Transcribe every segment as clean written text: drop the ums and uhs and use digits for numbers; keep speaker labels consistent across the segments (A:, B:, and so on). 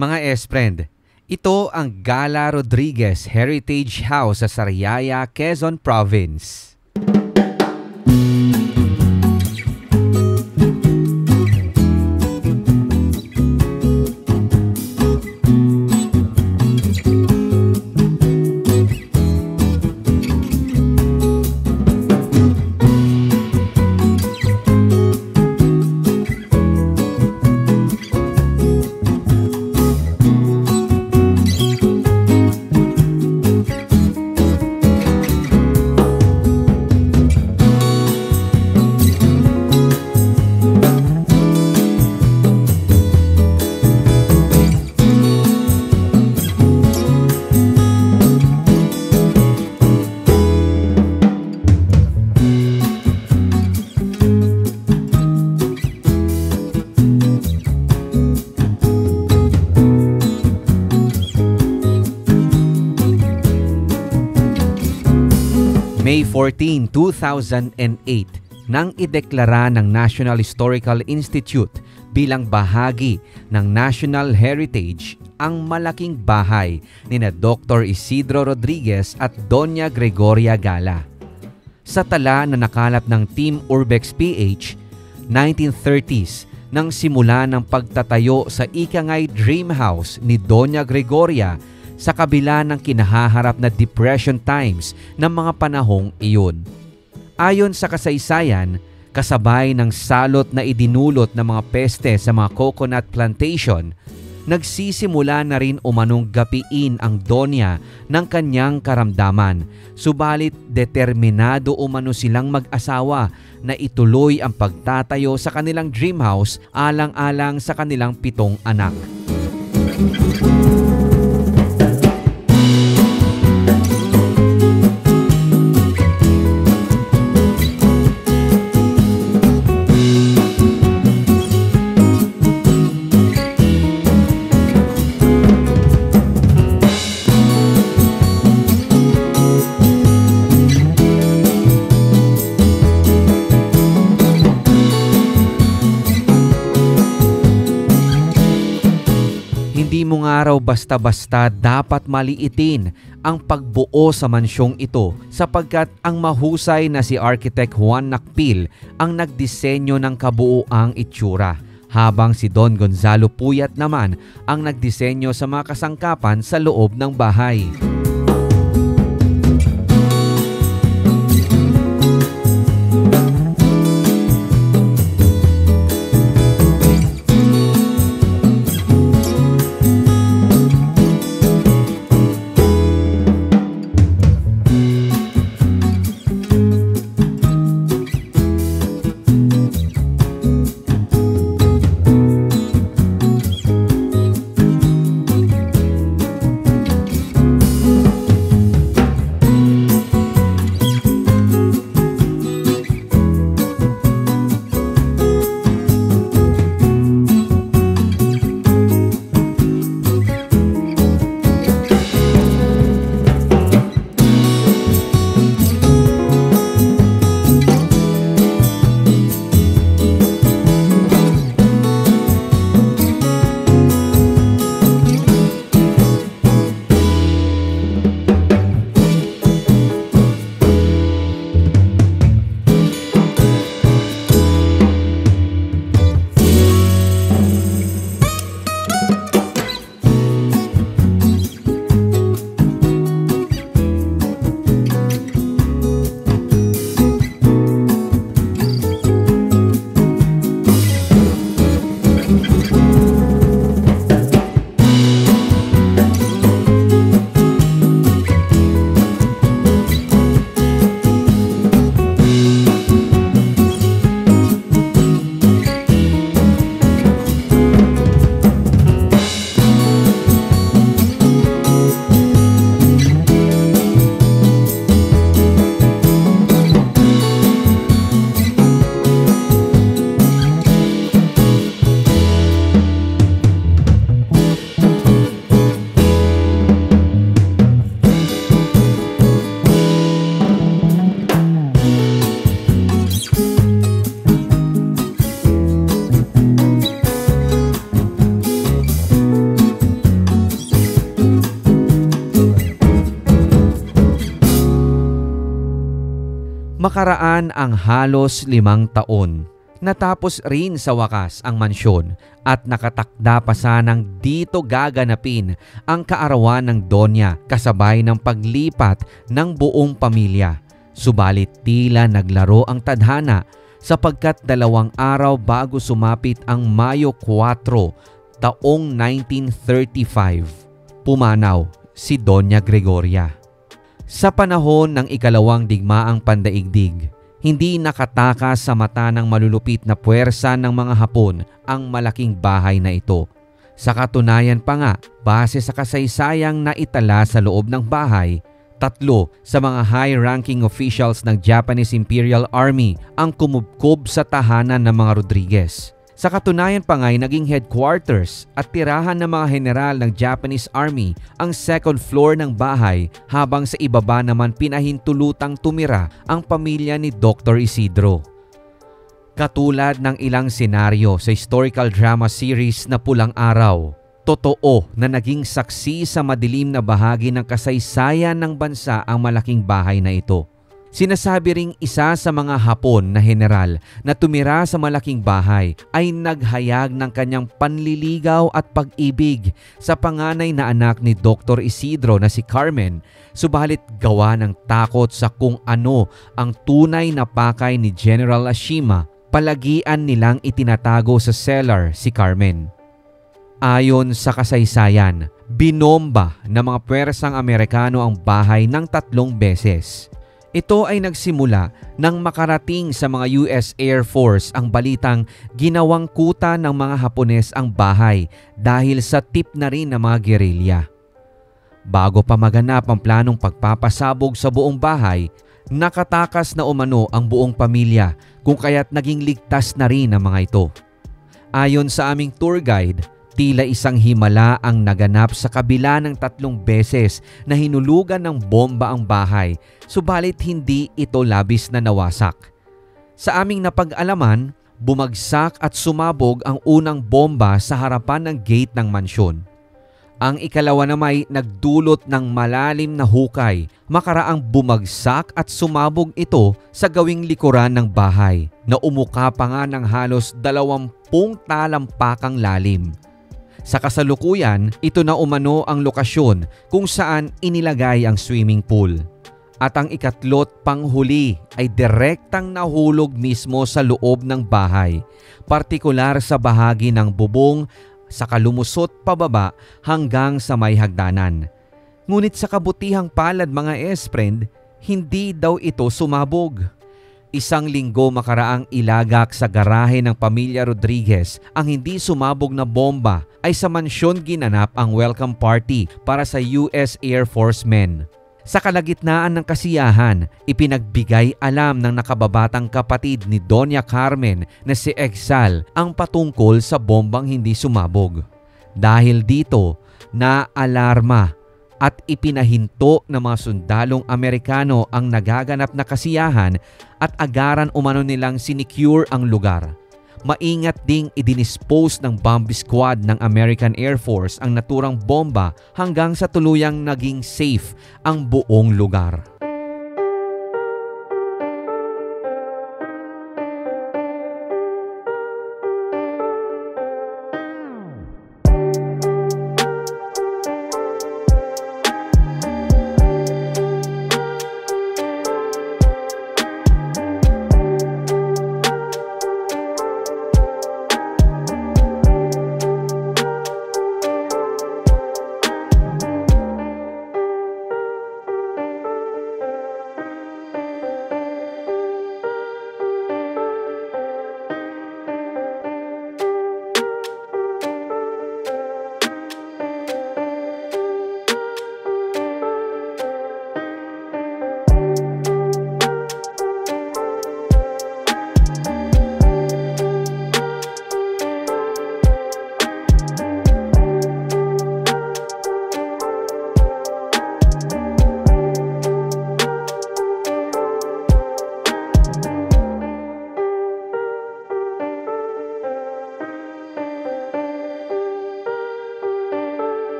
A: Mga S-Friend, ito ang Gala Rodriguez Heritage House sa Sariaya, Quezon Province. May 14, 2008 nang ideklara ng National Historical Institute bilang bahagi ng National Heritage ang malaking bahay ni na Dr. Isidro Rodriguez at Doña Gregoria Gala. Sa tala na nakalap ng Team Urbex PH, 1930s nang simula ng pagtatayo sa ikangay dream house ni Doña Gregoria sa kabila ng kinahaharap na depression times ng mga panahong iyon. Ayon sa kasaysayan, kasabay ng salot na idinulot ng mga peste sa mga coconut plantation, nagsisimula na rin umanong gapiin ang Donya ng kanyang karamdaman. Subalit determinado umano silang mag-asawa na ituloy ang pagtatayo sa kanilang dream house alang-alang sa kanilang 7 anak. Hindi mo nga raw basta-basta dapat maliitin ang pagbuo sa mansyong ito sapagkat ang mahusay na si Architect Juan Nakpil ang nagdisenyo ng kabuuang itsura, habang si Don Gonzalo Puyat naman ang nagdisenyo sa mga kasangkapan sa loob ng bahay. Makaraan ang halos 5 taon. Natapos rin sa wakas ang mansyon at nakatakda pa sanang dito gaganapin ang kaarawan ng Donya kasabay ng paglipat ng buong pamilya. Subalit tila naglaro ang tadhana sapagkat 2 araw bago sumapit ang Mayo 4 taong 1935, pumanaw si Doña Gregoria. Sa panahon ng ikalawang digmaang pandaigdig, hindi nakatakas sa mata ng malulupit na puwersa ng mga Hapon ang malaking bahay na ito. Sa katunayan pa nga, base sa kasaysayang naitala sa loob ng bahay, 3 sa mga high-ranking officials ng Japanese Imperial Army ang kumubkob sa tahanan ng mga Rodriguez. Sa katunayan pa nga'y naging headquarters at tirahan ng mga general ng Japanese Army ang 2nd floor ng bahay habang sa ibaba naman pinahintulutang tumira ang pamilya ni Dr. Isidro. Katulad ng ilang senaryo sa historical drama series na Pulang Araw, totoo na naging saksi sa madilim na bahagi ng kasaysayan ng bansa ang malaking bahay na ito. Sinasabi ring isa sa mga Hapon na general na tumira sa malaking bahay ay naghayag ng kanyang panliligaw at pag-ibig sa panganay na anak ni Dr. Isidro na si Carmen, subalit gawa ng takot sa kung ano ang tunay na pakay ni General Ashima, palagian nilang itinatago sa cellar si Carmen. Ayon sa kasaysayan, binomba ng mga puwersang Amerikano ang bahay ng 3 beses. Ito ay nagsimula nang makarating sa mga US Air Force ang balitang ginawang kuta ng mga Hapones ang bahay dahil sa tip na rin ng mga gerilya. Bago pa maganap ang planong pagpapasabog sa buong bahay, nakatakas na umano ang buong pamilya kung kaya't naging ligtas na rin ang mga ito. Ayon sa aming tour guide, tila isang himala ang naganap sa kabila ng 3 beses na hinulugan ng bomba ang bahay, subalit hindi ito labis na nawasak. Sa aming napag-alaman, bumagsak at sumabog ang unang bomba sa harapan ng gate ng mansyon. Ang ikalawa naman ay nagdulot ng malalim na hukay, makaraang bumagsak at sumabog ito sa gawing likuran ng bahay na umuka pa nga ng halos 20 talampakang lalim. Sa kasalukuyan, ito na umano ang lokasyon kung saan inilagay ang swimming pool. At ang ikatlo't panghuli ay direktang nahulog mismo sa loob ng bahay, partikular sa bahagi ng bubong sa kalumusot pababa hanggang sa may hagdanan. Ngunit sa kabutihang palad mga S-friend, hindi daw ito sumabog. 1 linggo makaraang ilagak sa garahe ng pamilya Rodriguez ang hindi sumabog na bomba ay sa mansyon ginanap ang welcome party para sa US Air Force men. Sa kalagitnaan ng kasiyahan, ipinagbigay alam ng nakababatang kapatid ni Doña Carmen na si Exal ang patungkol sa bombang hindi sumabog. Dahil dito, naalarma at ipinahinto ng mga sundalong Amerikano ang nagaganap na kasiyahan at agaran umano nilang sinecure ang lugar. Maingat ding idinispose ng bomb squad ng American Air Force ang naturang bomba hanggang sa tuluyang naging safe ang buong lugar.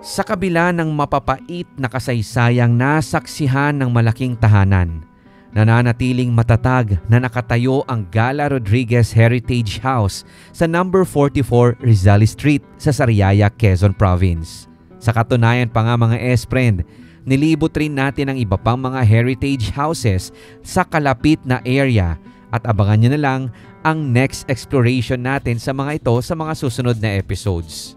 A: Sa kabila ng mapapait na kasaysayang nasaksihan ng malaking tahanan, nananatiling matatag na nakatayo ang Gala Rodriguez Heritage House sa number 44 Rizal Street sa Sariaya, Quezon Province. Sa katunayan pa nga mga S-Friend, nilibot rin natin ang iba pang mga heritage houses sa kalapit na area at abangan nyo na lang ang next exploration natin sa mga ito sa mga susunod na episodes.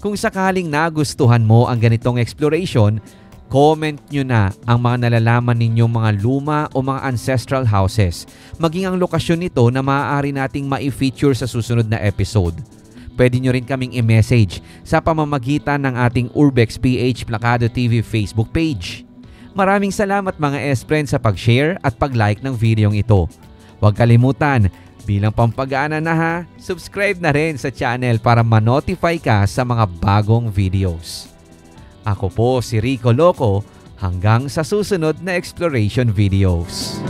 A: Kung sakaling nagustuhan mo ang ganitong exploration, comment nyo na ang mga nalalaman ninyong mga luma o mga ancestral houses, maging ang lokasyon nito na maaari nating ma-feature sa susunod na episode. Pwede nyo rin kaming i-message sa pamamagitan ng ating Urbex PH Plakado TV Facebook page. Maraming salamat mga S-Friends sa pag-share at pag-like ng videong ito. Huwag kalimutan, bilang pampagana na ha, subscribe na rin sa channel para ma-notify ka sa mga bagong videos. Ako po si Rico Loco, hanggang sa susunod na exploration videos.